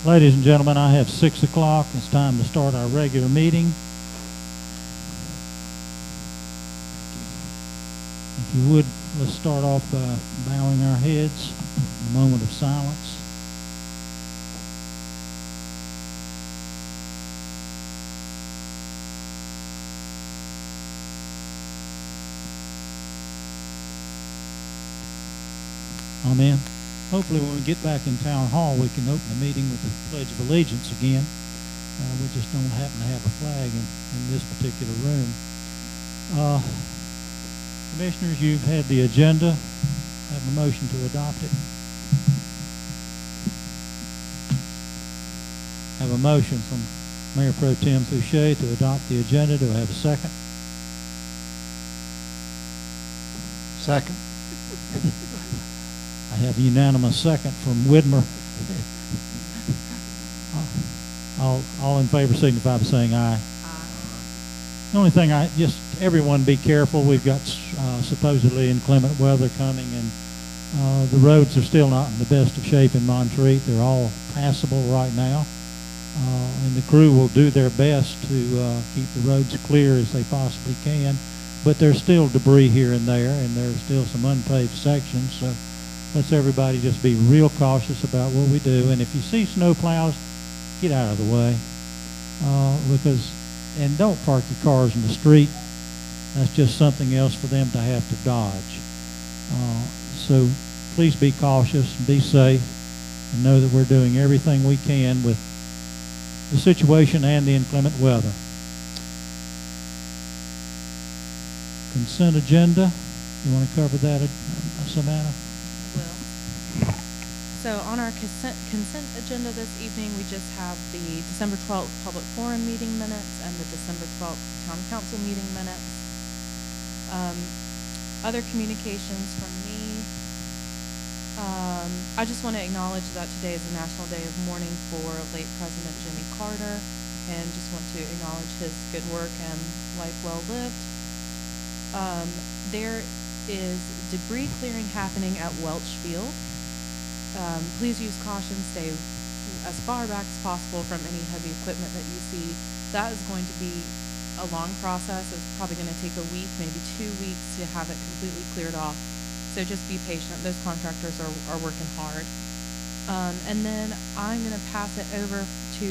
Ladies and gentlemen, I have 6 o'clock. It's time to start our regular meeting. If you would, let's start off by bowing our heads, a moment of silence. Amen. Hopefully when we get back in Town Hall, we can open the meeting with the Pledge of Allegiance again. We just don't happen to have a flag in this particular room. Commissioners, you've had the agenda. Have a motion to adopt it. Have a motion from Mayor Pro Tem Fouché to adopt the agenda. Do I have a second? Second. I have a unanimous second from Widmer. All in favor signify by saying aye. Aye. The only thing everyone be careful. We've got supposedly inclement weather coming, and the roads are still not in the best of shape in Montreat. They're all passable right now, and the crew will do their best to keep the roads clear as they possibly can. But there's still debris here and there's still some unpaved sections. So let's everybody just be real cautious about what we do. And if you see snow plows, get out of the way, and don't park your cars in the street. That's just something else for them to have to dodge. So please be cautious and be safe, and know that we're doing everything we can with the situation and the inclement weather. Consent agenda. You want to cover that, Savannah? So on our consent agenda this evening, we just have the December 12th public forum meeting minutes and the December 12th town council meeting minutes. Other communications from me. I just want to acknowledge that today is the National Day of Mourning for late President Jimmy Carter, and just want to acknowledge his good work and life well lived. There is debris clearing happening at Welch Field. Please use caution, stay as far back as possible from any heavy equipment that you see. That is going to be a long process. It's probably going to take a week, maybe 2 weeks to have it completely cleared off. So just be patient. Those contractors are working hard. And then I'm going to pass it over to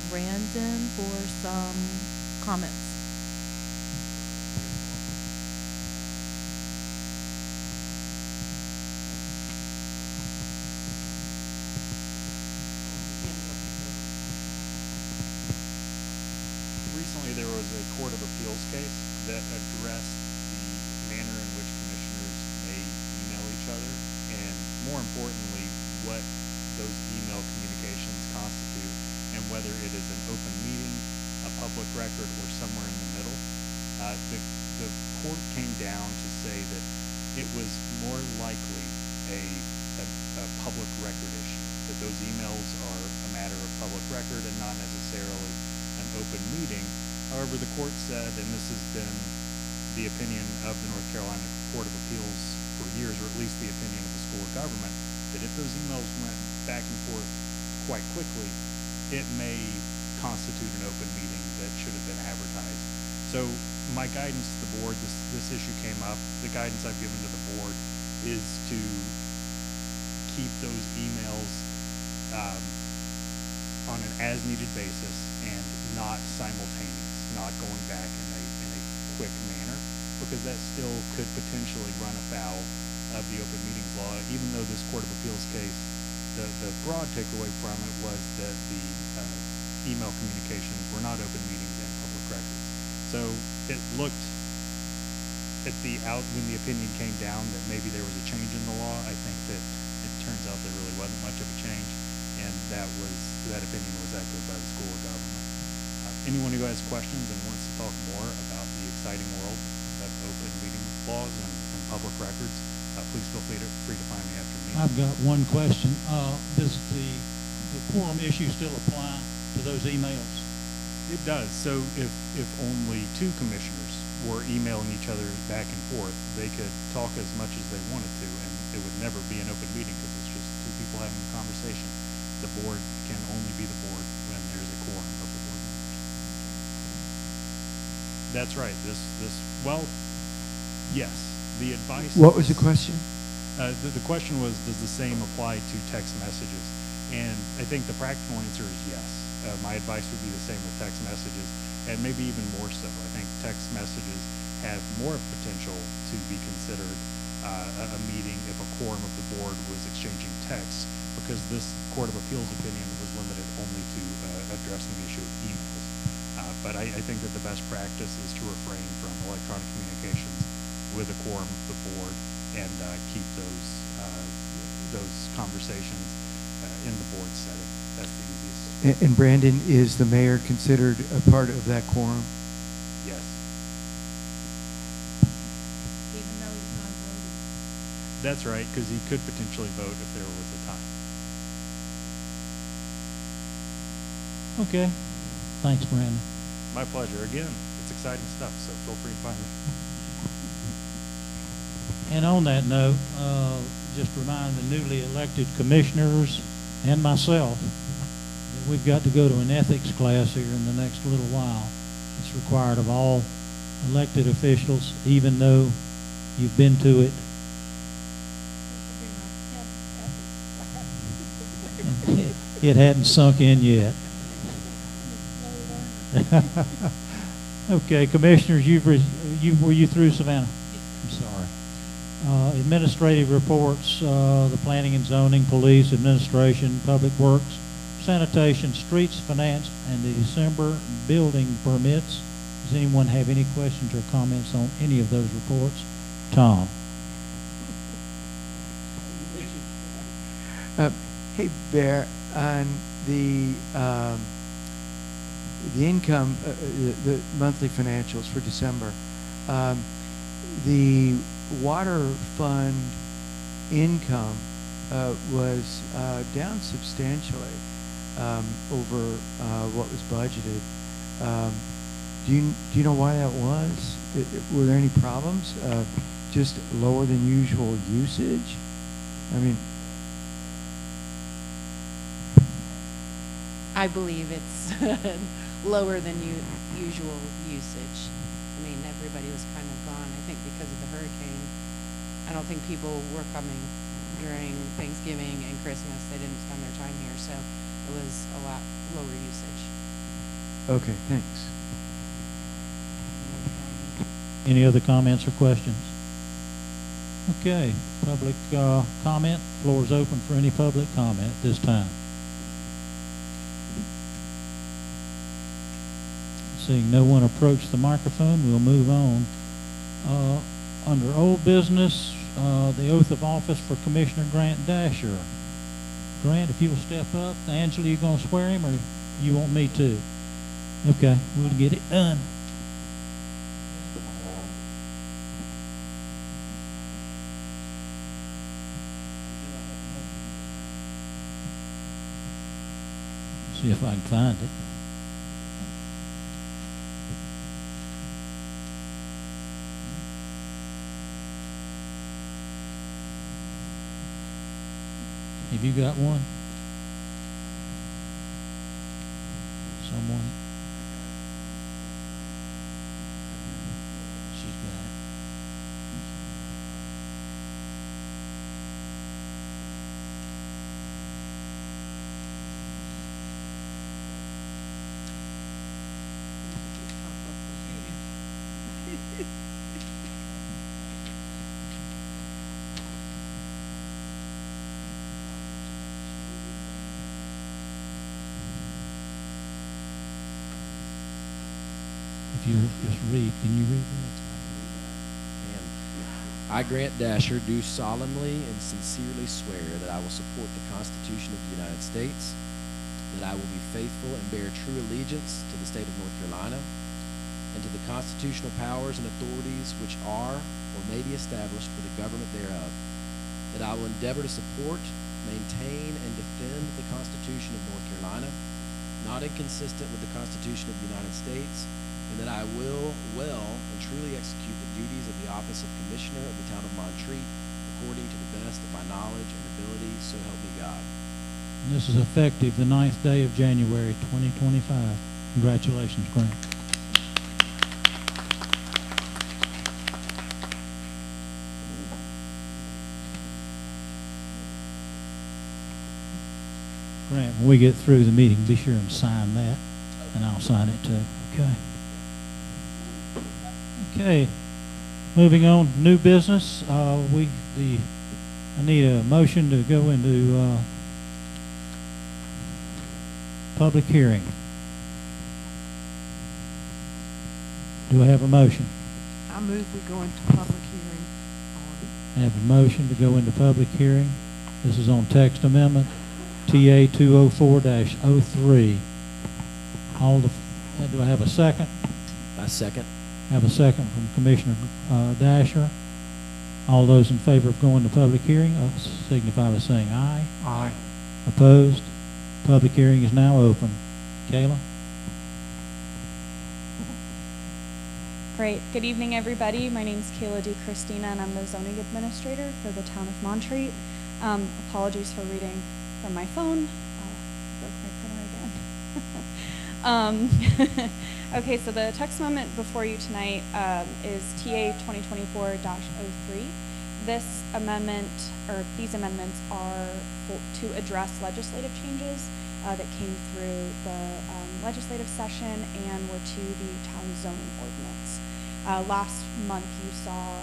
Brandon for some comments. There was a Court of Appeals case that addressed the manner in which commissioners may email each other, and more importantly, what those email communications constitute, and whether it is an open meeting, a public record, or somewhere in the middle. The court came down to say that it was more likely a public record issue, that those emails are a matter of public record and not necessarily an open meeting. However, the court said, and this has been the opinion of the North Carolina Court of Appeals for years, or at least the opinion of the School of Government, that if those emails went back and forth quite quickly, it may constitute an open meeting that should have been advertised. So my guidance to the board, this issue came up, the guidance I've given to the board is to keep those emails on an as-needed basis and not simultaneous, not going back in a quick manner, because that still could potentially run afoul of the open meetings law. Even though this Court of Appeals case, the broad takeaway from it was that the email communications were not open meetings and public records. So it looked when the opinion came down that maybe there was a change in the law. I think that it turns out there really wasn't much of a change, and that opinion was echoed by the School of Government. Anyone who has questions and wants to talk more about the exciting world of open meeting laws and public records, please feel free to find me after me. I've got one question. Does the quorum issue still apply to those emails? It does. So if only two commissioners were emailing each other back and forth, they could talk as much as they wanted to, and it would never be an open meeting because it's just two having a conversation. The board can only be the board when there's a quorum of the board members. That's right. Well, yes, the advice. What was the question? The question was, does the same apply to text messages? And I think the practical answer is yes. My advice would be the same with text messages, and maybe even more so. I think text messages have more potential to be considered a meeting if a quorum of the board was exchanging texts, because this Court of Appeals opinion was limited only to addressing the issue of emails. But I think that the best practice is to refrain from electronic communications with a quorum of the board and keep those conversations in the board setting. That's the easiest. And Brandon, is the mayor considered a part of that quorum? Yes. Even though he's not voting. That's right, because he could potentially vote if there was a tie. Okay. Thanks, Brandon. My pleasure. Again, it's exciting stuff, so feel free to find me. And on that note, just remind the newly elected commissioners and myself that we've got to go to an ethics class here in the next little while. It's required of all elected officials, even though you've been to it. It hadn't sunk in yet. Okay, commissioners, were you through, Savannah? I'm sorry. Administrative reports, the planning and zoning, police, administration, public works, sanitation, streets, finance, and the December building permits. Does anyone have any questions or comments on any of those reports? Tom. Hey, Bear, on the income, the monthly financials for December, the water fund income was down substantially over what was budgeted. Do you know why that was? Were there any problems? Just lower than usual usage? I mean, I believe it's lower than usual usage. I mean, everybody was kind of gone. I think because of the hurricane, I don't think people were coming during Thanksgiving and Christmas. They didn't spend their time here, so it was a lot lower usage. okay, thanks. Any other comments or questions? Okay, public comment. Floor is open for any public comment at this time. Seeing no one approach the microphone, we'll move on. Under old business, the oath of office for Commissioner Grant Dasher. Grant, if you will step up. Angela, you going to swear him, or you want me to? Okay, we'll get it done. See if I can find it. Have you got one? Someone? She's got it. If you just read, can you read that? I, Grant Dasher, do solemnly and sincerely swear that I will support the Constitution of the United States, that I will be faithful and bear true allegiance to the state of North Carolina, and to the constitutional powers and authorities which are or may be established for the government thereof, that I will endeavor to support, maintain, and defend the Constitution of North Carolina, not inconsistent with the Constitution of the United States, and that I will well and truly execute the duties of the office of Commissioner of the Town of Montreat according to the best of my knowledge and ability, so help me God. God. And this is effective the 9th day of January 2025. Congratulations, Grant. Grant, when we get through the meeting, be sure and sign that, and I'll sign it too. Okay. Okay. Moving on, new business. I need a motion to go into public hearing. Do I have a motion? I move we go into public hearing I have a motion to go into public hearing. This is on text amendment, TA 204-03. Do I have a second? I second. Have a second from Commissioner Dasher. All those in favor of going to public hearing, signify by saying aye. Aye. Opposed? Public hearing is now open. Kayla? Great. Good evening, everybody. My name is Kayla DiChristina, and I'm the zoning administrator for the town of Montreat. Apologies for reading from my phone. Broke my printer again. Okay, so the text amendment before you tonight is TA 2024-03. This amendment, or these amendments, are to address legislative changes that came through the legislative session and were to the town zoning ordinance. Last month you saw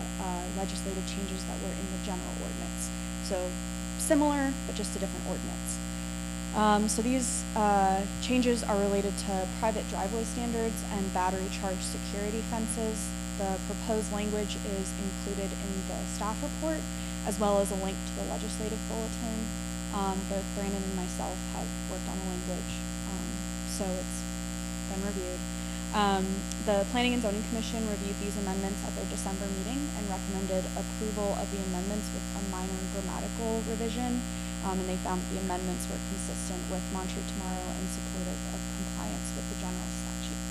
legislative changes that were in the general ordinance. So similar, but just a different ordinance. So these changes are related to private driveway standards and battery charge security fences. The proposed language is included in the staff report, as well as a link to the legislative bulletin. Both Brandon and myself have worked on the language, so it's been reviewed. The Planning and Zoning Commission reviewed these amendments at their December meeting and recommended approval of the amendments with a minor grammatical revision, and they found that the amendments were consistent with Montreat Tomorrow and supportive of compliance with the general statute.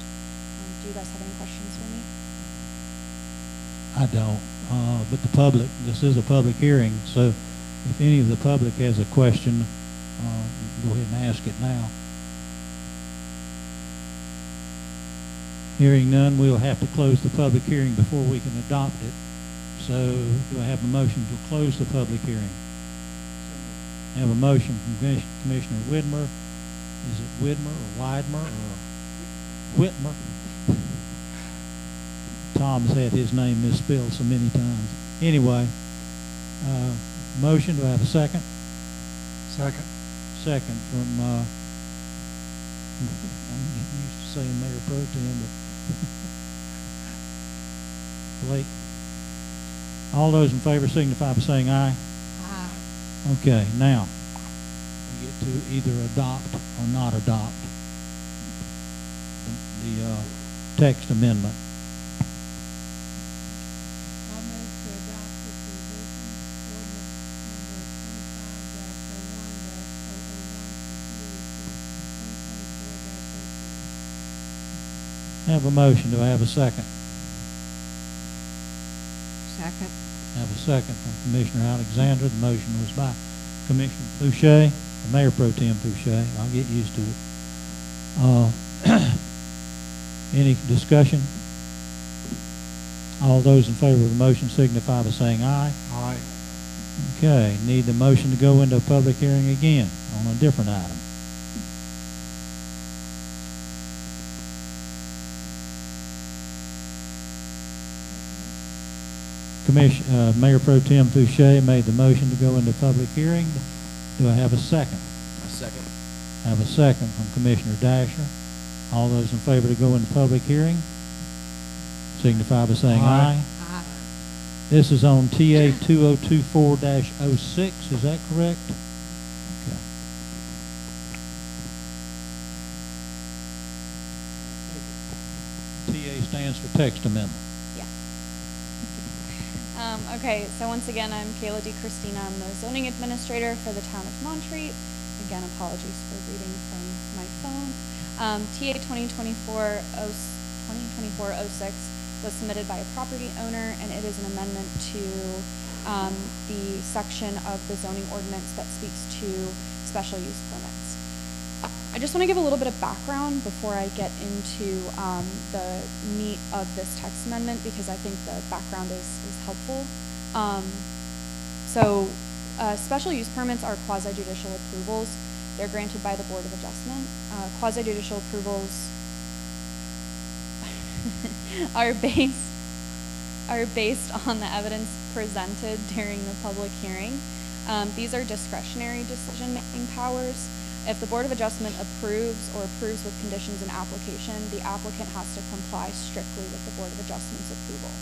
Do you guys have any questions for me? I don't, but the public, this is a public hearing, so if any of the public has a question, go ahead and ask it now. Hearing none, we'll have to close the public hearing before we can adopt it. So do I have a motion to close the public hearing? I have a motion from Commissioner Widmer. Is it Widmer or Widmer or Whitmer? Tom's had his name misspelled so many times. Anyway, motion, do I have a second? Second. Second from, I'm getting used to saying Mayor Pro Tem, but Blake. All those in favor signify by saying aye. Aye. Okay, now, we get to either adopt or not adopt the text amendment. I move to adopt this revision, ordinance number 25-01-001 for 2024-03. Have a motion. Do I have a second? Second. Have a second from Commissioner Alexander. The motion was by Commissioner Boucher, Mayor Pro Tem Boucher. I'll get used to it. Any discussion? All those in favor of the motion signify by saying aye. Aye. Okay, need the motion to go into a public hearing again on a different item. Mayor Pro Tem Boucher made the motion to go into public hearing. Do I have a second? A second. I have a second from Commissioner Dasher. All those in favor to go into public hearing signify by saying aye. Aye. This is on TA 2024-06. Is that correct? Okay. TA stands for text amendment. Okay, so once again, I'm Kayla DiChristina. I'm the zoning administrator for the town of Montreat. Again, apologies for reading from my phone. TA 2024-06 was submitted by a property owner, and it is an amendment to the section of the zoning ordinance that speaks to special use permits. I just want to give a little bit of background before I get into the meat of this text amendment, because I think the background is helpful. Special use permits are quasi-judicial approvals. They're granted by the Board of Adjustment. Quasi-judicial approvals are based on the evidence presented during the public hearing. These are discretionary decision-making powers. If the Board of Adjustment approves or approves with conditions in application, the applicant has to comply strictly with the Board of Adjustment's approval.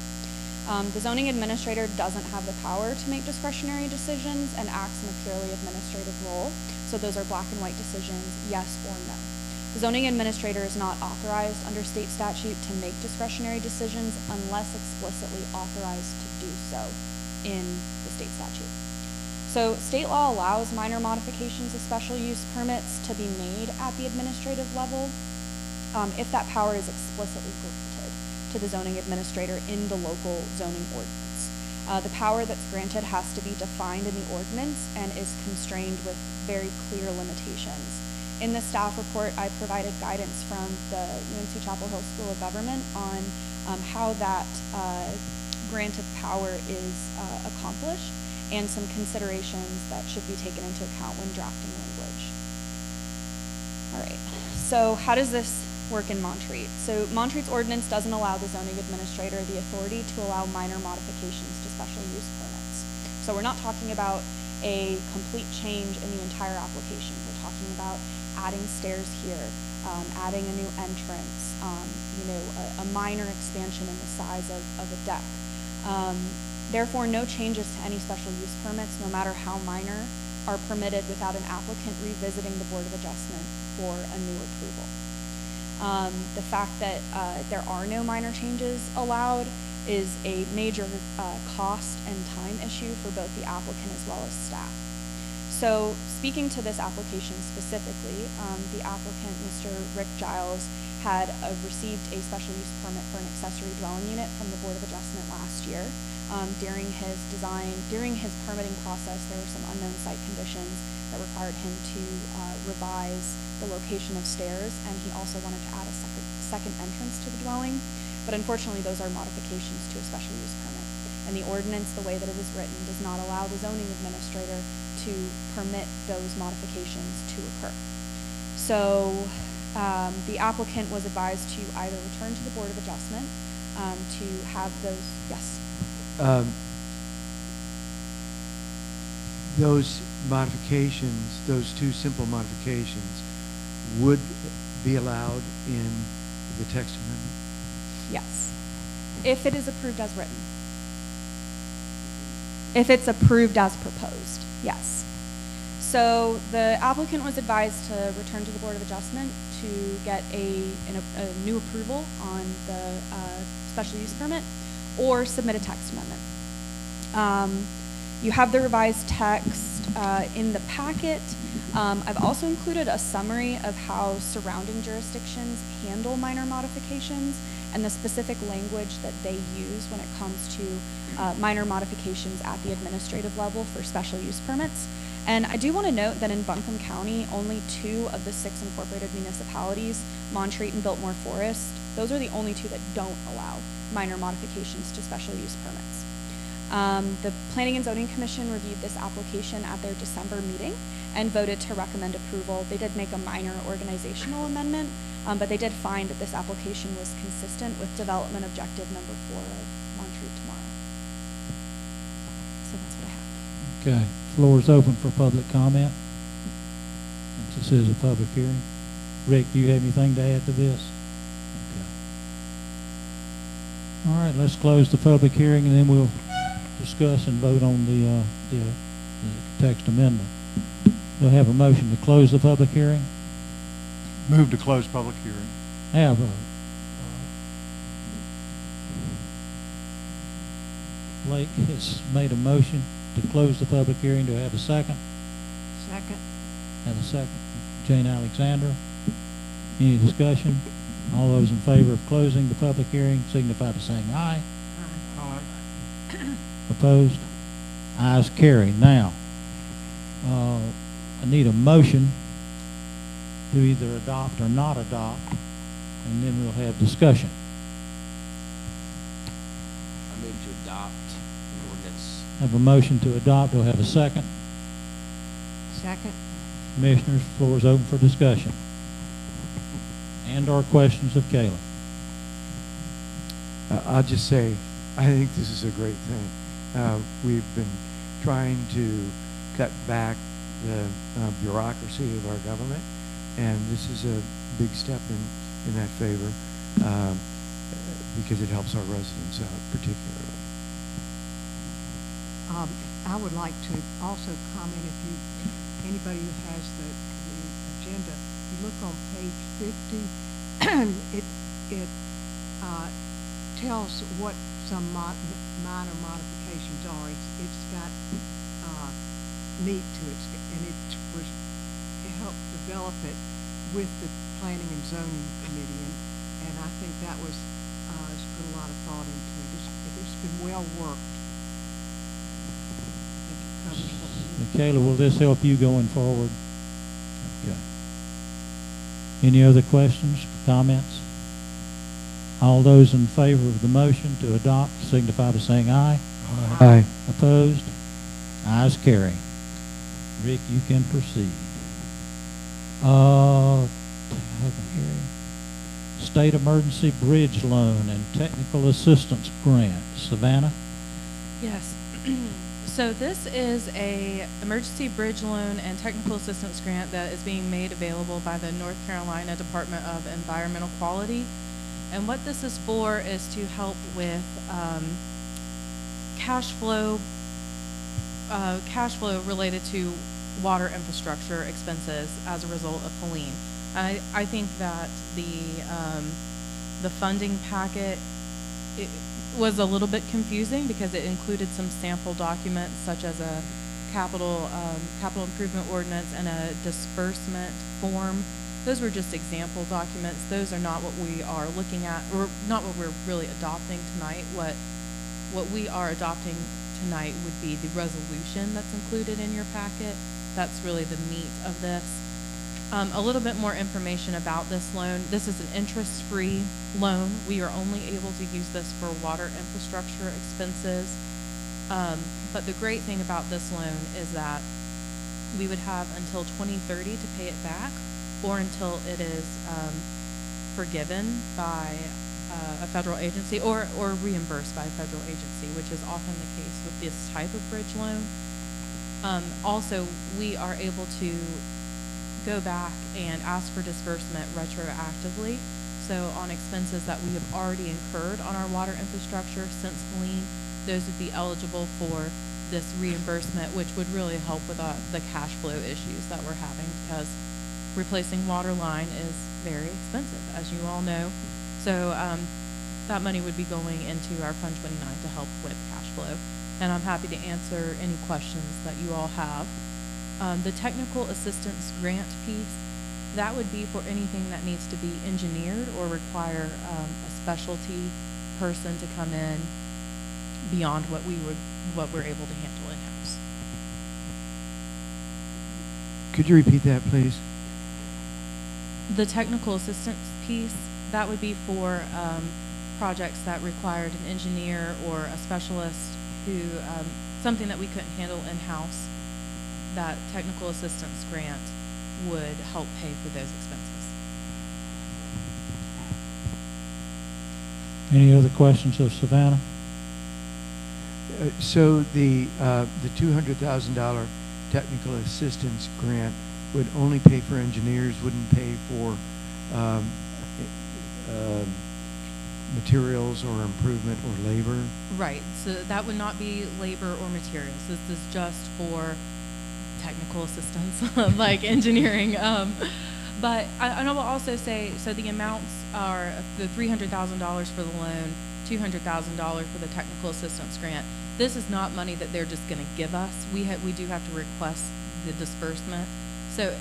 The zoning administrator doesn't have the power to make discretionary decisions and acts in a purely administrative role. So those are black and white decisions, yes or no. The zoning administrator is not authorized under state statute to make discretionary decisions unless explicitly authorized to do so in the state statute. So state law allows minor modifications of special use permits to be made at the administrative level if that power is explicitly granted to the zoning administrator in the local zoning ordinance. The power that's granted has to be defined in the ordinance and is constrained with very clear limitations. In the staff report, I provided guidance from the UNC Chapel Hill School of Government on how that grant of power is accomplished, and some considerations that should be taken into account when drafting language. All right, so how does this work in Montreat? So Montreat's ordinance doesn't allow the zoning administrator the authority to allow minor modifications to special use permits. So we're not talking about a complete change in the entire application. We're talking about adding stairs here, adding a new entrance, a minor expansion in the size of a deck. Therefore, no changes to any special use permits, no matter how minor, are permitted without an applicant revisiting the Board of Adjustment for a new approval. The fact that there are no minor changes allowed is a major cost and time issue for both the applicant as well as staff. So speaking to this application specifically, the applicant, Mr. Rick Giles, had received a special use permit for an accessory dwelling unit from the Board of Adjustment last year. During his permitting process, there were some unknown site conditions that required him to revise the location of stairs, and he also wanted to add a second entrance to the dwelling. But unfortunately, those are modifications to a special use permit. And the ordinance, the way that it is written, does not allow the zoning administrator to permit those modifications to occur. So the applicant was advised to either return to the Board of Adjustment to have those, yes? Those modifications, those two simple modifications, would be allowed in the text amendment? Yes, if it is approved as written. If it's approved as proposed, yes. So the applicant was advised to return to the Board of Adjustment to get a new approval on the special use permit, or submit a text amendment. You have the revised text in the packet. I've also included a summary of how surrounding jurisdictions handle minor modifications and the specific language that they use when it comes to minor modifications at the administrative level for special use permits. And I do want to note that in Buncombe County, only 2 of the 6 incorporated municipalities, Montreat and Biltmore Forest, those are the only 2 that don't allow minor modifications to special use permits. The Planning and Zoning Commission reviewed this application at their December meeting and voted to recommend approval. They did make a minor organizational amendment, but they did find that this application was consistent with development objective number 4 of Montreat Tomorrow. So that's what I have. Okay, floor is open for public comment. Since this is a public hearing. Rick, do you have anything to add to this? Okay. All right, let's close the public hearing and then we'll discuss and vote on the text amendment. Do I have a motion to close the public hearing? Move to close public hearing. Have Blake has made a motion to close the public hearing. Do I have a second? Second. Have a second. Jane Alexander. Any discussion? All those in favor of closing the public hearing signify by saying aye. Aye. Opposed? Ayes carry. Now, I need a motion to either adopt or not adopt, and then we'll have discussion. I move to adopt the ordinance. Have a motion to adopt. We'll have a second. Second. Commissioners, the floor is open for discussion. And/or questions of Kayla. I'll just say, I think this is a great thing. We've been trying to cut back the bureaucracy of our government, and this is a big step in that favor because it helps our residents out particularly. I would like to also comment, if anybody who has the agenda, you look on page 50, it tells what some minor modifications are. It's got meat to it, and it helped develop it with the Planning and Zoning Committee, and I think that was has put a lot of thought into it. It's been well worked. I think it covers what we need. Kayla, will this help you going forward? Okay. Any other questions, comments? All those in favor of the motion to adopt signify by saying aye. Aye. Opposed? Ayes carry. Rick, you can proceed. State Emergency Bridge Loan and Technical Assistance Grant. Savannah? Yes. So this is a emergency bridge loan and technical assistance grant that is being made available by the North Carolina Department of Environmental Quality. And what this is for is to help with cash flow related to water infrastructure expenses as a result of Helene. I think that the funding packet was a little bit confusing because it included some sample documents such as a capital improvement ordinance and a disbursement form. Those were just example documents. Those are not what we are looking at, or not what we're really adopting tonight. What we are adopting tonight would be the resolution that's included in your packet. That's really the meat of this. A little bit more information about this loan. This is an interest-free loan. We are only able to use this for water infrastructure expenses. But the great thing about this loan is that we would have until 2030 to pay it back, or until it is forgiven by a federal agency or reimbursed by a federal agency, which is often the case with this type of bridge loan. Also, we are able to go back and ask for disbursement retroactively. So on expenses that we have already incurred on our water infrastructure since Helene, those would be eligible for this reimbursement, which would really help with the cash flow issues that we're having, because replacing water line is very expensive, as you all know. So that money would be going into our Fund 29 to help with cash flow. And I'm happy to answer any questions that you all have. The technical assistance grant piece, that would be for anything that needs to be engineered or require a specialty person to come in beyond what we're able to handle in-house. Could you repeat that, please? The technical assistance piece, that would be for projects that required an engineer or a specialist who, something that we couldn't handle in-house. That technical assistance grant would help pay for those expenses. Any other questions of Savannah? So the $200,000 technical assistance grant would only pay for engineers, wouldn't pay for materials or improvement or labor? Right. So that would not be labor or materials. This is just for technical assistance, like engineering. But I will also say, so the amounts are the $300,000 for the loan, $200,000 for the technical assistance grant. This is not money that they're just going to give us. We do have to request the disbursement. So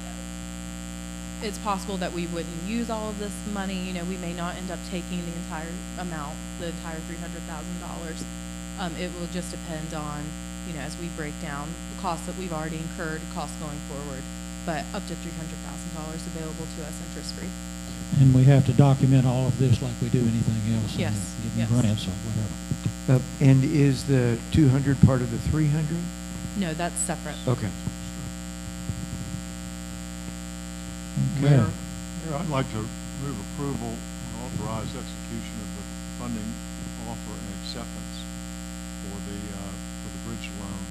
it's possible that we wouldn't use all of this money. You know, we may not end up taking the entire amount, the entire $300,000. It will just depend on, you know, as we break down the costs that we've already incurred, costs going forward, but up to $300,000 available to us interest-free. And we have to document all of this like we do anything else. Yes, Getting yes. grants or whatever. And is the 200 part of the 300? No, that's separate. Okay. Okay. Mayor, I'd like to move approval and authorize execution of the funding offer and acceptance for the bridge loan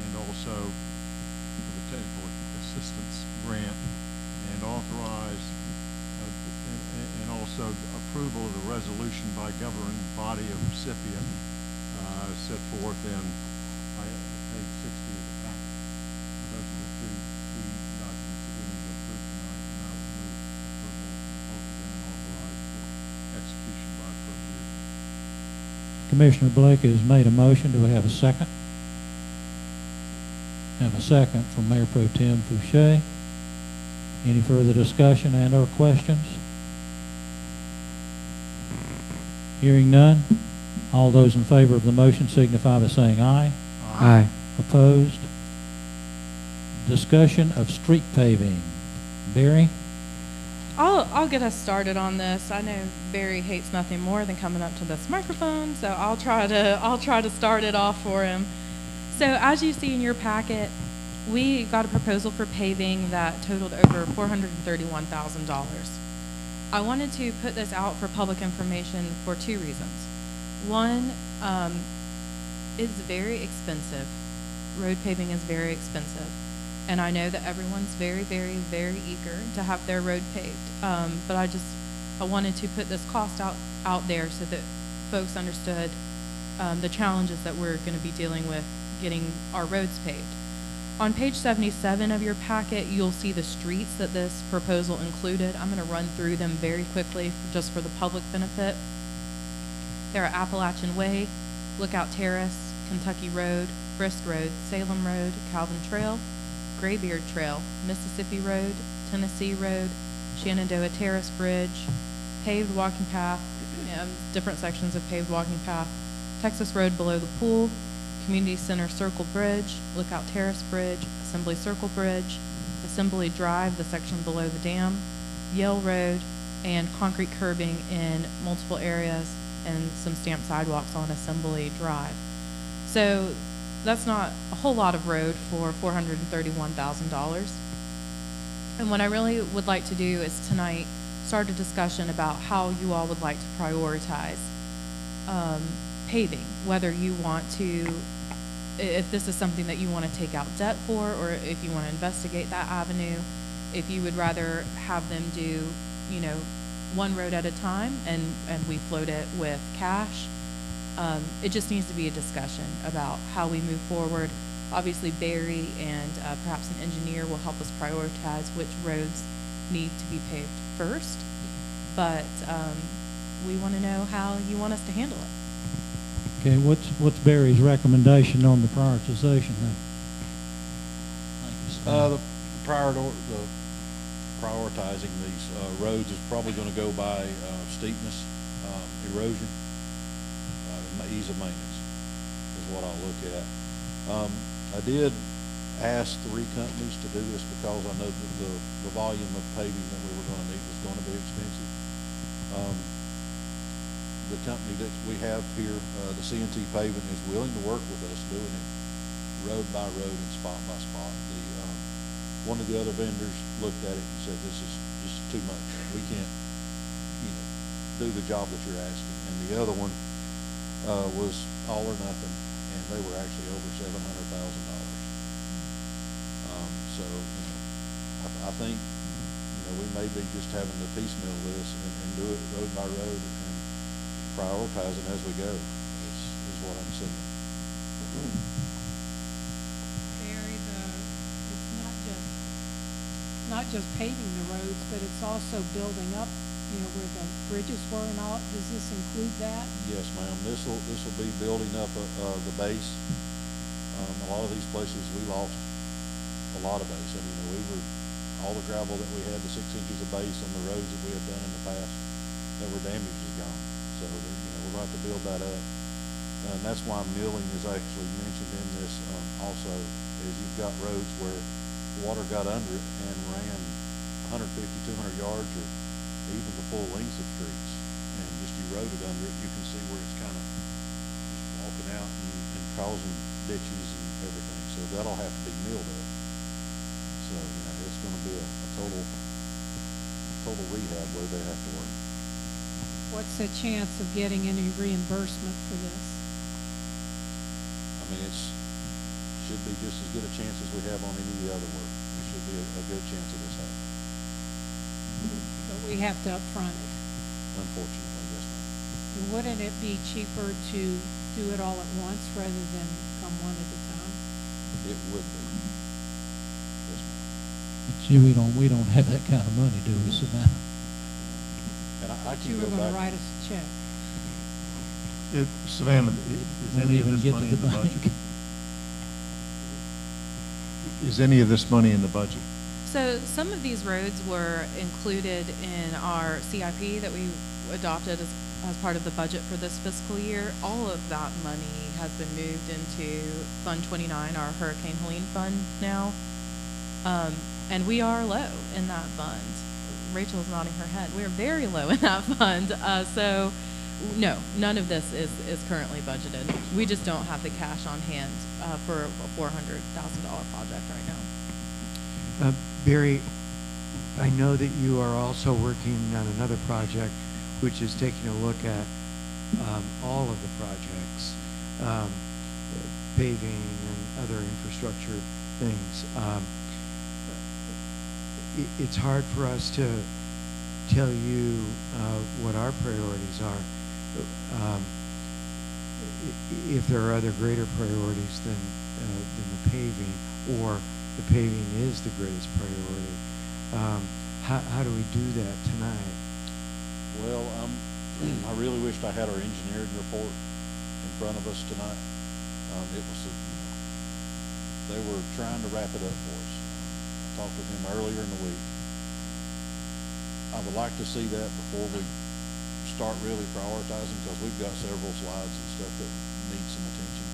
and also for the technical assistance grant, and authorize and also approval of the resolution by governing body of recipient set forth in page 60 of the packet. Those are the two documents that we need to approve tonight, and I would move approval of both of them and authorize the execution by appropriation. Commissioner Blake has made a motion. Do we have a second? Have a second from Mayor Pro Tem Fouché. Any further discussion and or questions? Hearing none. All those in favor of the motion signify by saying aye. Aye. Opposed? Discussion of street paving. Barry? I'll get us started on this. I know Barry hates nothing more than coming up to this microphone, so I'll try to start it off for him. So as you see in your packet, we got a proposal for paving that totaled over $431,000. I wanted to put this out for public information for two reasons. One, it's very expensive. Road paving is very expensive. And I know that everyone's very, very, very eager to have their road paved. But I wanted to put this cost out there so that folks understood the challenges that we're going to be dealing with getting our roads paved. On page 77 of your packet, you'll see the streets that this proposal included. I'm going to run through them very quickly just for the public benefit. There are Appalachian Way, Lookout Terrace, Kentucky Road, Brist Road, Salem Road, Calvin Trail, Graybeard Trail, Mississippi Road, Tennessee Road, Shenandoah Terrace Bridge, paved walking path, different sections of paved walking path, Texas Road below the pool, Community Center Circle Bridge, Lookout Terrace Bridge, Assembly Circle Bridge, Assembly Drive, the section below the dam, Yale Road, and concrete curbing in multiple areas and some stamped sidewalks on Assembly Drive. So that's not a whole lot of road for $431,000. And what I really would like to do is tonight start a discussion about how you all would like to prioritize paving, whether you want to, if this is something that you want to take out debt for, or if you want to investigate that avenue, if you would rather have them do, you know, one road at a time and we float it with cash. It just needs to be a discussion about how we move forward. Obviously, Barry and perhaps an engineer will help us prioritize which roads need to be paved first, but we want to know how you want us to handle it. Okay, what's Barry's recommendation on the prioritization then? The prioritizing these roads is probably going to go by steepness, erosion, ease of maintenance is what I'll look at. I did ask 3 companies to do this because I know that the volume of paving that we were going to need was going to be expensive. The company that we have here, the CNT Paving, is willing to work with us doing it road by road and spot by spot. One of the other vendors looked at it and said, this is just too much. We can't, do the job that you're asking. And the other one was all or nothing, and they were actually over $700,000. So, I think, we may be just having to piecemeal this and do it road by road and prioritizing as we go is what I'm seeing. Barry, it's not just paving the roads, but it's also building up, where the bridges were and all. Does this include that? Yes, ma'am. This will be building up the base. A lot of these places we lost a lot of base. All the gravel that we had, the 6 inches of base on the roads that we had done in the past that were damaged is gone. So we're going to have to build that up. And that's why milling is actually mentioned in this, also, is you've got roads where water got under it and ran 150, 200 yards or even the full lengths of streets and just eroded under it. You can see where it's kind of just walking out and causing ditches and everything. So that'll have to be milled up. So, you know, it's gonna be a total rehab where they have to work. What's the chance of getting any reimbursement for this? I mean, should be just as good a chance as we have on any of the other work. There should be a good chance of this happening. But we have to upfront it. Unfortunately, yes, ma'am. Wouldn't it be cheaper to do it all at once rather than come one at a time? It would be. Yes, ma'am. See, we don't have that kind of money, do we, Savannah? And I But can you go were gonna back. write us a check. Savannah, is Won't any of even this get money to in the the bank. budget? Is any of this money in the budget? So some of these roads were included in our CIP that we adopted as part of the budget for this fiscal year. All of that money has been moved into Fund 29, our Hurricane Helene Fund now. And we are low in that fund. Rachel's nodding her head. We are very low in that fund. So no, none of this is currently budgeted. We just don't have the cash on hand for a $400,000 project right now. Barry, I know that you are also working on another project, which is taking a look at all of the projects, paving and other infrastructure things. It's hard for us to tell you what our priorities are. If there are other greater priorities than the paving, or the paving is the greatest priority, how do we do that tonight? Well, I really wished I had our engineering report in front of us tonight. It was, they were trying to wrap it up for us. I talked with him earlier in the week. I would like to see that before we start really prioritizing, because we've got several slides and stuff that need some attention.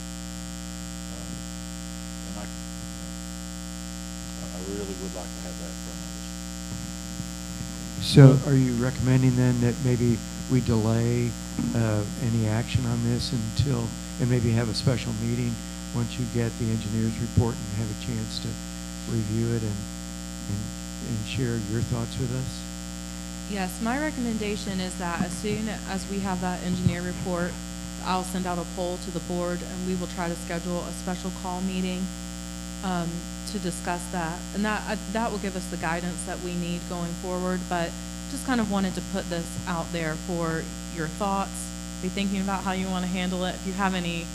And I really would like to have that in front of us. So are you recommending then that maybe we delay any action on this until, and maybe have a special meeting once you get the engineer's report and have a chance to review it and share your thoughts with us? Yes, my recommendation is that as soon as we have that engineer report, I'll send out a poll to the board, and we will try to schedule a special call meeting to discuss that. And that will give us the guidance that we need going forward. But just kind of wanted to put this out there for your thoughts. Be thinking about how you want to handle it. If you have any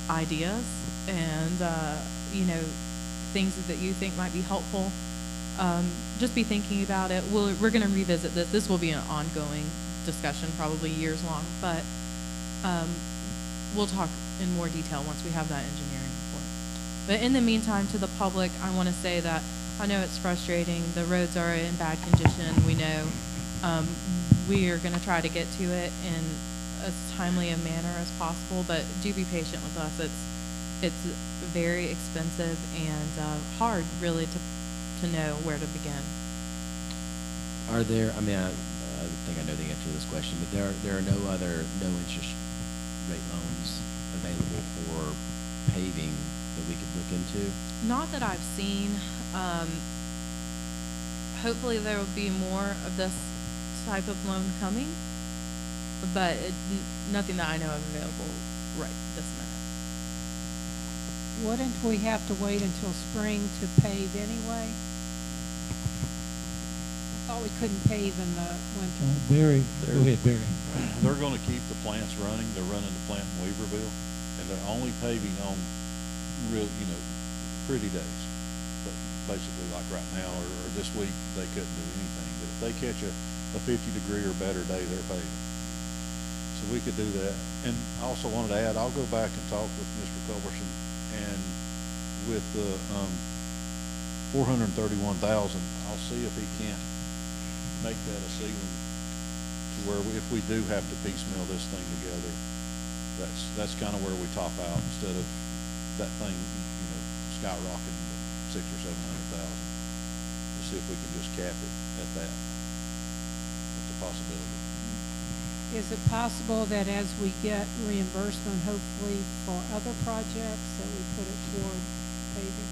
ideas and you know, things that you think might be helpful, just be thinking about it. We're going to revisit this. This will be an ongoing discussion, probably years long, but we'll talk in more detail once we have that engineering report. But in the meantime, to the public, I want to say that I know it's frustrating. The roads are in bad condition. We know we are going to try to get to it in as timely a manner as possible, but do be patient with us. It's very expensive and hard, really, to know where to begin. Are there, I mean, I think I know the answer to this question, but there are no other no-interest rate loans available for paving that we could look into? Not that I've seen. Hopefully there will be more of this type of loan coming, but nothing that I know of available right this minute. Wouldn't we have to wait until spring to pave anyway? Thought we couldn't pave in the winter. Barry, go ahead, Barry. They're gonna keep the plants running. They're running the plant in Weaverville, and they're only paving on real, pretty days. But basically, like right now or this week, they couldn't do anything. But if they catch a 50-degree or better day, they're paving. So we could do that. And I also wanted to add, I'll go back and talk with Mr. Culberson, and with the $431,000, I'll see if he can't make that a ceiling to where if we do have to piecemeal this thing together, That's kind of where we top out instead of that thing, skyrocketing to 600,000 or 700,000. To see if we can just cap it at that. It's a possibility. Is it possible that as we get reimbursement, hopefully for other projects, that we put it toward paving?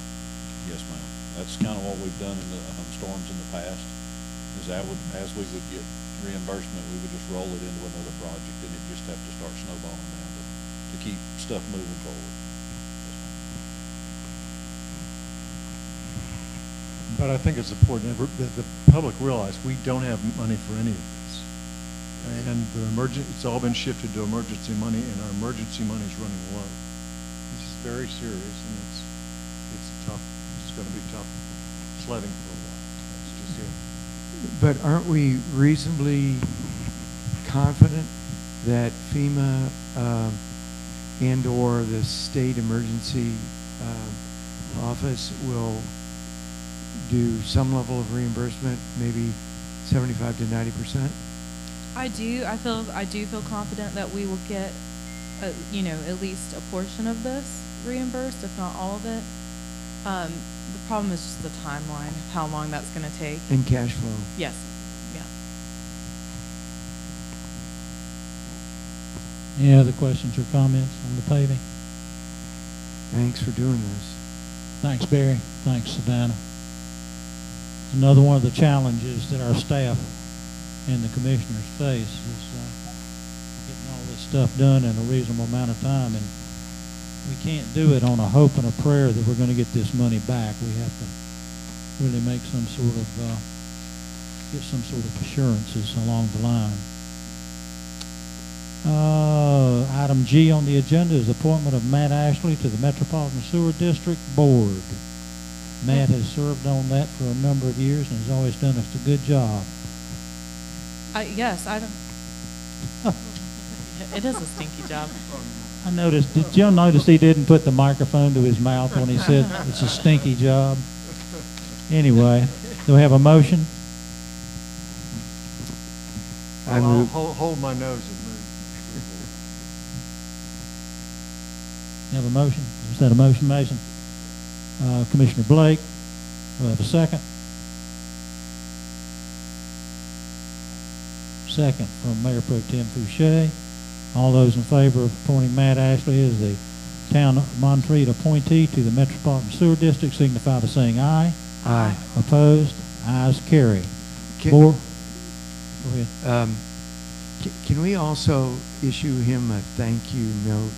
Yes, ma'am. That's kind of what we've done in the storms in the past, is as we would get reimbursement, we would just roll it into another project, and it'd just have to start snowballing down to keep stuff moving forward. But I think it's important that the public realize we don't have money for any of this. And it's all been shifted to emergency money, and our emergency money is running low. This is very serious, and it's tough. It's going to be tough sledding for a while. That's just it. But aren't we reasonably confident that FEMA and/or the state emergency office will do some level of reimbursement, maybe 75 to 90%? I do feel confident that we will get, at least a portion of this reimbursed, if not all of it. The problem is just the timeline, of how long that's going to take. And cash flow. Yes. Yeah. Any other questions or comments on the paving? Thanks for doing this. Thanks, Barry. Thanks, Savannah. Another one of the challenges that our staff and the commissioners face is getting all this stuff done in a reasonable amount of time, and we can't do it on a hope and a prayer that we're going to get this money back. We have to really make get some sort of assurances along the line. Item G on the agenda is appointment of Matt Ashley to the Metropolitan Sewer District Board. Matt has served on that for a number of years and has always done us a good job. Yes, I don't. It is a stinky job. I noticed, did y'all notice he didn't put the microphone to his mouth when he said it's a stinky job? Anyway, do we have a motion? I I'll move. hold my nose and move. You have a motion? Is that a motion, Mason? Commissioner Blake, do we have a second? Second from Mayor Pro Tem Fouché. All those in favor of appointing Matt Ashley as the Town of Montreat appointee to the Metropolitan Sewer District signify by saying aye. Aye. Opposed? Ayes carry. Can- Board, go ahead. Can we also issue him a thank you note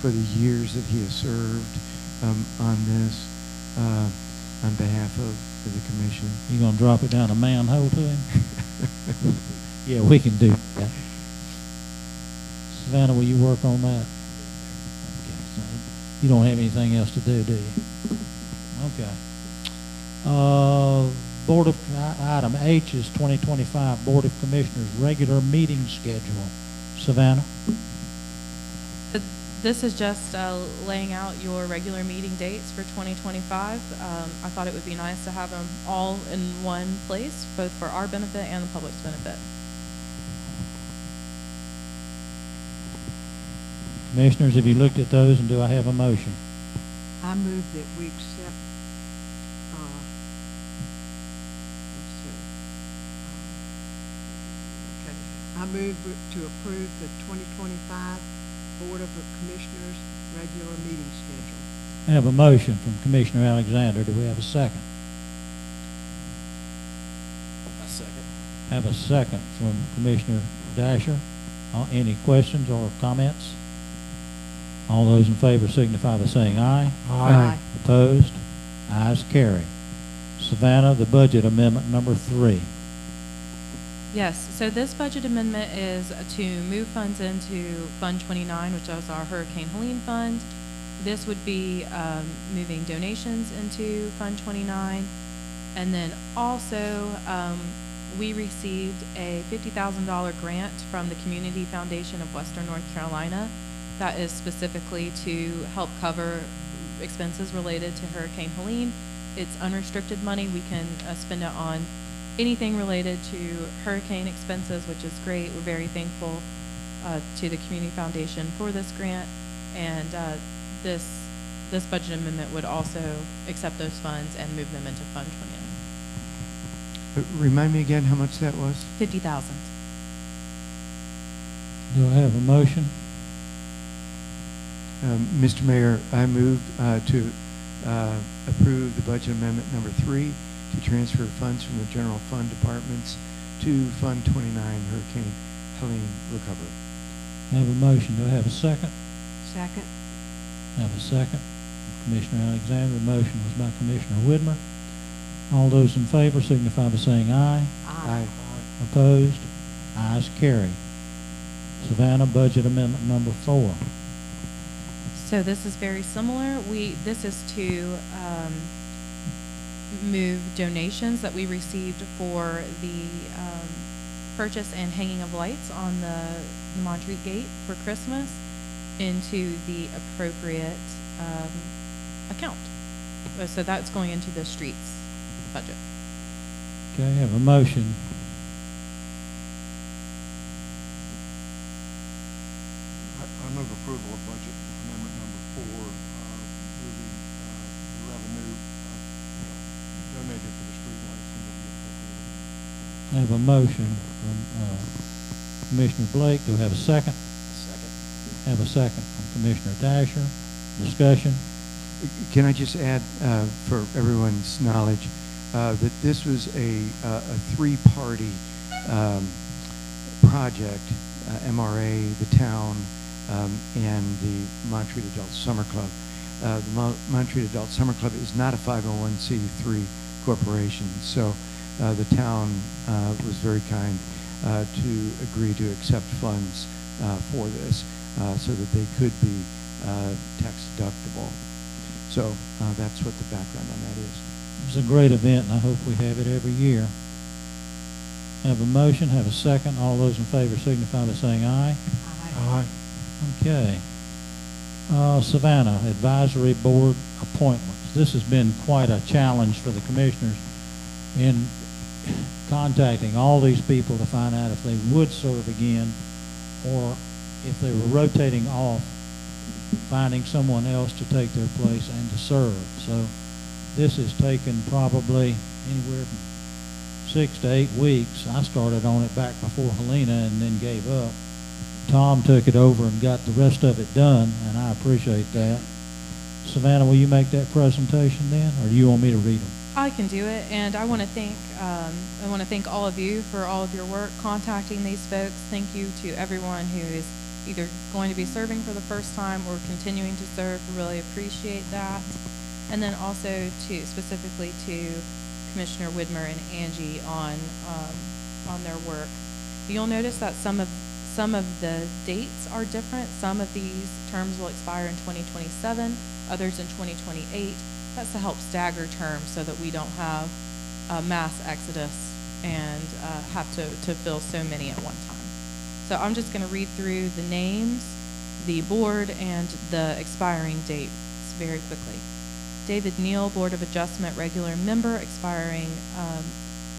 for the years that he has served on this on behalf of the commission? You gonna drop it down a manhole to him? Yeah, we can do that. Savannah, will you work on that? Okay, so you don't have anything else to do you? Okay. Item H is 2025 Board of Commissioners regular meeting schedule. Savannah? This is just laying out your regular meeting dates for 2025. I thought it would be nice to have them all in one place, both for our benefit and the public's benefit. Commissioners, have you looked at those, and do I have a motion? I move that we accept, I move to approve the 2025 Board of Commissioners regular meeting schedule. I have a motion from Commissioner Alexander. Do we have a second? A second. I have a second from Commissioner Dasher. Any questions or comments? All those in favor signify by saying aye. Aye. Opposed? Ayes carry. Savannah, the budget amendment number 3. Yes, so this budget amendment is to move funds into Fund 29, which is our Hurricane Helene Fund. This would be moving donations into Fund 29. And then also, we received a $50,000 grant from the Community Foundation of Western North Carolina that is specifically to help cover expenses related to Hurricane Helene. It's unrestricted money. We can spend it on anything related to hurricane expenses, which is great. We're very thankful to the Community Foundation for this grant, and this budget amendment would also accept those funds and move them into Fund 20. Remind me again how much that was? 50,000. Do I have a motion? Mr. Mayor, I move to approve the budget amendment number 3 to transfer funds from the general fund departments to Fund 29 Hurricane Helene Recovery. I have a motion. Do I have a second? Second. I have a second. Commissioner Alexander. The motion was by Commissioner Whitmer. All those in favor signify by saying aye. Aye. Opposed? Ayes carry. Savannah, budget amendment number 4. So this is very similar. This is to move donations that we received for the purchase and hanging of lights on the Montreat Gate for Christmas into the appropriate account. So that's going into the streets budget. Okay, I have a motion. I move approval of budget amendment number 4, moving revenue donated to the streetlights into the appropriate. I have a motion from Commissioner Blake. Do I have a second? Second. I have a second from Commissioner Dasher. Discussion? Can I just add, for everyone's knowledge, that this was a 3-party project, MRA, the town, and the Montreat Adult Summer Club. The Montreat Adult Summer Club is not a 501c3 corporation, so the town was very kind to agree to accept funds for this so that they could be tax deductible. So that's what the background on that is. It's a great event, and I hope we have it every year. Have a motion, have a second. All those in favor signify by saying aye. Aye. Okay. Savannah, Advisory Board appointments. This has been quite a challenge for the commissioners in contacting all these people to find out if they would serve again, or if they were rotating off, finding someone else to take their place and to serve. So this has taken probably anywhere from 6 to 8 weeks. I started on it back before Helena and then gave up. Tom took it over and got the rest of it done, and I appreciate that. Savannah, will you make that presentation then, or do you want me to read them? I can do it, and I want to thank all of you for all of your work contacting these folks. Thank you to everyone who is either going to be serving for the first time or continuing to serve. Really appreciate that. And then also specifically to Commissioner Whitmer and Angie on their work. You'll notice that some of the dates are different. Some of these terms will expire in 2027, others in 2028. That's to help stagger terms so that we don't have a mass exodus and have to fill so many at one time. So I'm just going to read through the names, the board, and the expiring dates very quickly. David Neal, Board of Adjustment regular member, expiring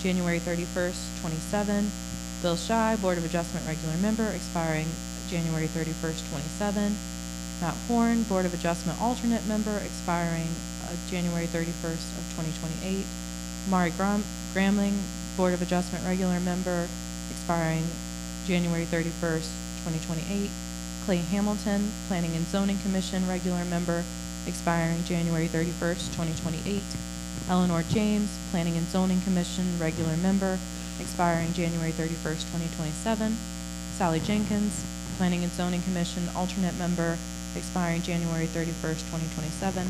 January 31st, 27. Bill Shy, Board of Adjustment regular member, expiring January 31st, 27. Matt Horn, Board of Adjustment alternate member, expiring January 31st of 2028. Mari Gramling, Board of Adjustment regular member, expiring January 31st, 2028. Clay Hamilton, Planning and Zoning Commission regular member, expiring January 31st, 2028. Eleanor James, Planning and Zoning Commission regular member, expiring January 31st, 2027. Sally Jenkins, Planning and Zoning Commission alternate member, expiring January 31st, 2027.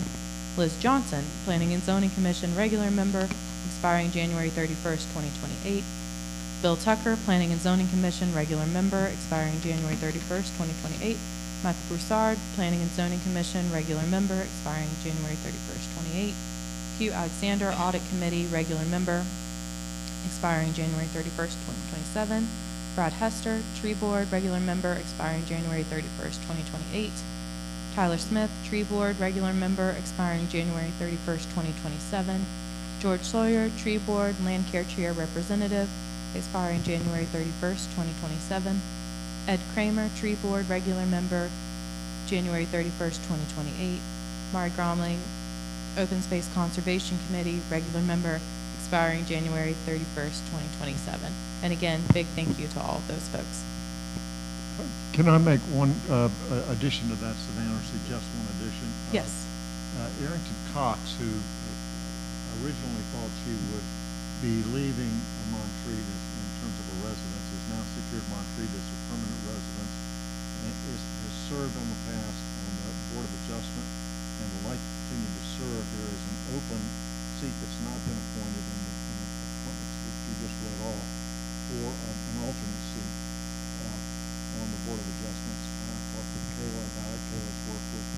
Liz Johnson, Planning and Zoning Commission regular member, expiring January 31st, 2028. Bill Tucker, Planning and Zoning Commission regular member, expiring January 31st, 2028. Michael Broussard, Planning and Zoning Commission regular member, expiring January 31st, 28. Hugh Alexander, Audit Committee regular member, expiring January 31st, 2027. Brad Hester, Tree Board regular member, expiring January 31st, 2028. Tyler Smith, Tree Board regular member, expiring January 31st, 2027. George Sawyer, Tree Board Land Care Chair Representative, expiring January 31st, 2027. Ed Kramer, Tree Board, regular member, January 31st, 2028. Mari Gromling, Open Space Conservation Committee, regular member, expiring January 31st, 2027. And again, big thank you to all of those folks. Can I make one addition to that, Savannah, or suggest one addition? Yes. Arrington Cox, who originally thought she would be leaving Montreat in terms of a residence, has now secured Montreat as a permanent residence, and has served on the past on the Board of Adjustment, and would like to continue to serve. There is an open seat that's not been appointed in the appointments that you just read off, for an alternate seat on the Board of Adjustments. And I talked with Kayla about it. Kayla's worked with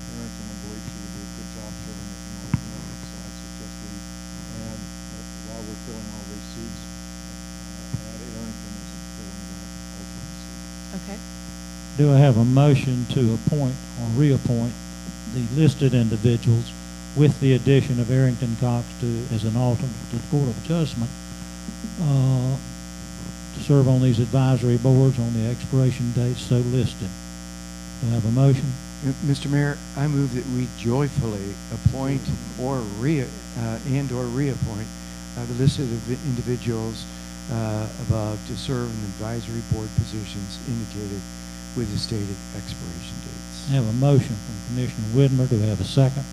Arrington and believes she would do a good job serving as an alternate. So I suggest we add, while we're filling all these seats, add Arrington as a filling that alternate seat. Okay. Do I have a motion to appoint or reappoint the listed individuals with the addition of Arrington Cox as an alternate to the Board of Adjustment to serve on these advisory boards on the expiration dates so listed? Do I have a motion? Mr. Mayor, I move that we joyfully appoint or reappoint the listed individuals above to serve in advisory board positions indicated with the stated expiration dates. I have a motion from Commissioner Widmer. Do we have a second?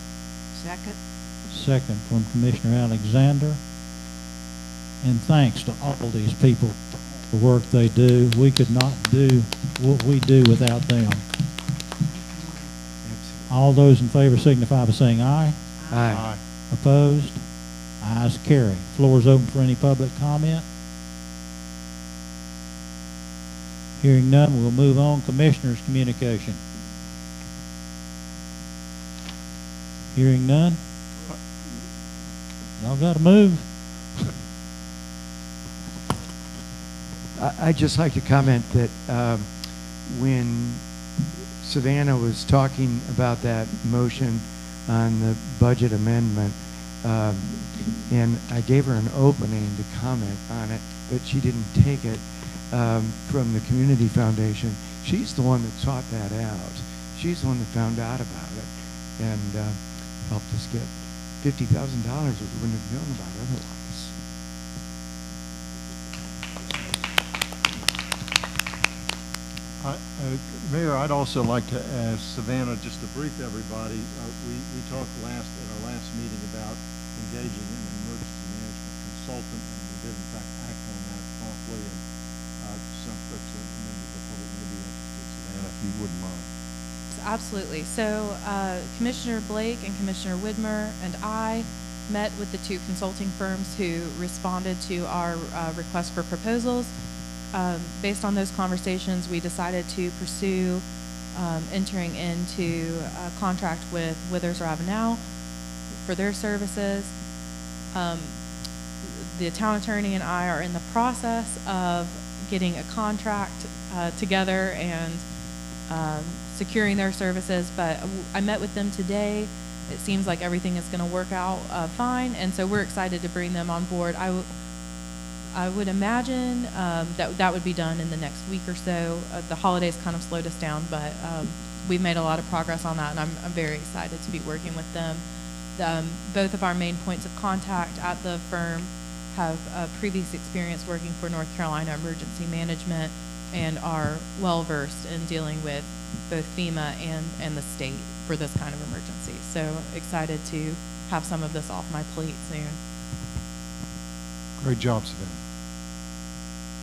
Second. Second from Commissioner Alexander. And thanks to all these people for the work they do. We could not do what we do without them. All those in favor signify by saying aye. Aye. Opposed? Ayes carry. Floor is open for any public comment. Hearing none, we'll move on. Commissioners' communication. Hearing none. Y'all got to move. I'd just like to comment that when Savannah was talking about that motion on the budget amendment, and I gave her an opening to comment on it, but she didn't take it from the Community Foundation. She's the one that sought that out. She's the one that found out about it and helped us get $50,000 that we wouldn't have known about otherwise. Mayor, I'd also like to ask Savannah just to brief everybody. We talked at our last meeting about engaging an emergency management consultant, and we did in fact act on that promptly. And some folks that members of the public may be interested, Savannah, if you wouldn't mind. Absolutely. So Commissioner Blake and Commissioner Widmer and I met with the two consulting firms who responded to our request for proposals. Based on those conversations, we decided to pursue entering into a contract with Withers Ravenel for their services. The town attorney and I are in the process of getting a contract together and securing their services, but I met with them today. It seems like everything is going to work out fine, and so we're excited to bring them on board. I would imagine that would be done in the next week or so. The holidays kind of slowed us down, but we've made a lot of progress on that, and I'm very excited to be working with them. Both of our main points of contact at the firm have previous experience working for North Carolina Emergency Management and are well-versed in dealing with both FEMA and the state for this kind of emergency. So excited to have some of this off my plate soon. Great job, Savannah.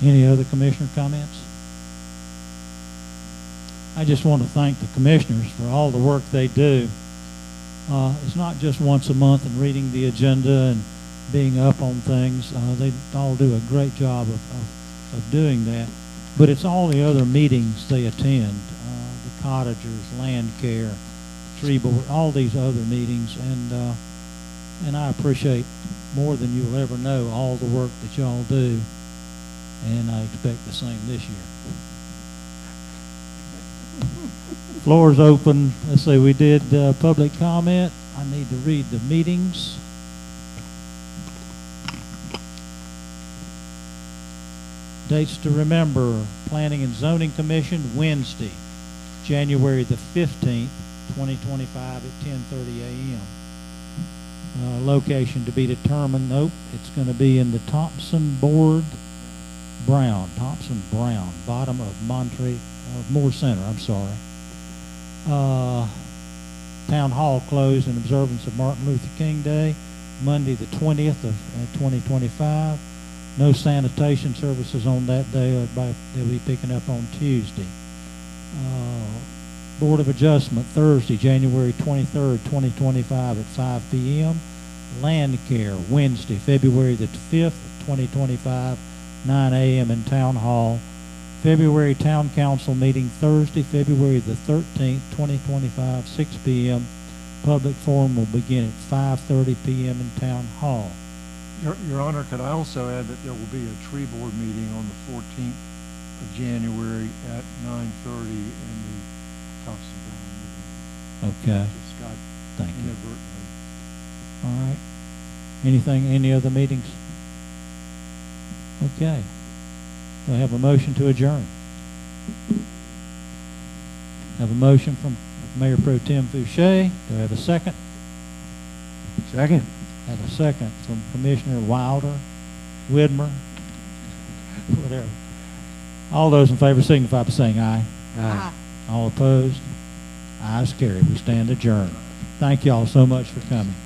Any other commissioner comments? I just want to thank the commissioners for all the work they do. It's not just once a month and reading the agenda and being up on things. They all do a great job of doing that. But it's all the other meetings they attend, the cottagers, land care, tree board, all these other meetings. And I appreciate more than you'll ever know all the work that y'all do. And I expect the same this year. Floor's open. Let's see, we did public comment. I need to read the meetings. Dates to remember, Planning and Zoning Commission, Wednesday, January the 15th, 2025 at 10:30 a.m. Location to be determined, nope, it's going to be in the Thompson Brown, bottom of Moore Center, I'm sorry. Town Hall closed in observance of Martin Luther King Day, Monday the 20th of 2025. No sanitation services on that day. They'll be picking up on Tuesday. Board of Adjustment, Thursday, January 23rd, 2025 at 5 p.m. Land Care, Wednesday, February the 5th, 2025, 9 a.m. in Town Hall. February Town Council meeting, Thursday, February the 13th, 2025, 6 p.m. Public forum will begin at 5:30 p.m. in Town Hall. Your Honor, could I also add that there will be a tree board meeting on the 14th of January at 9:30 in the Thompson Brown meeting. Okay. Just got Thank you. inadvertently. All right. Any other meetings? Okay. Do I have a motion to adjourn? Have a motion from Mayor Pro Tem Fouché. Do I have a second? Second. Have a second from Commissioner Wilder, Widmer, whatever. All those in favor signify by saying aye. Aye. All opposed? Ayes carried. We stand adjourned. Thank you all so much for coming.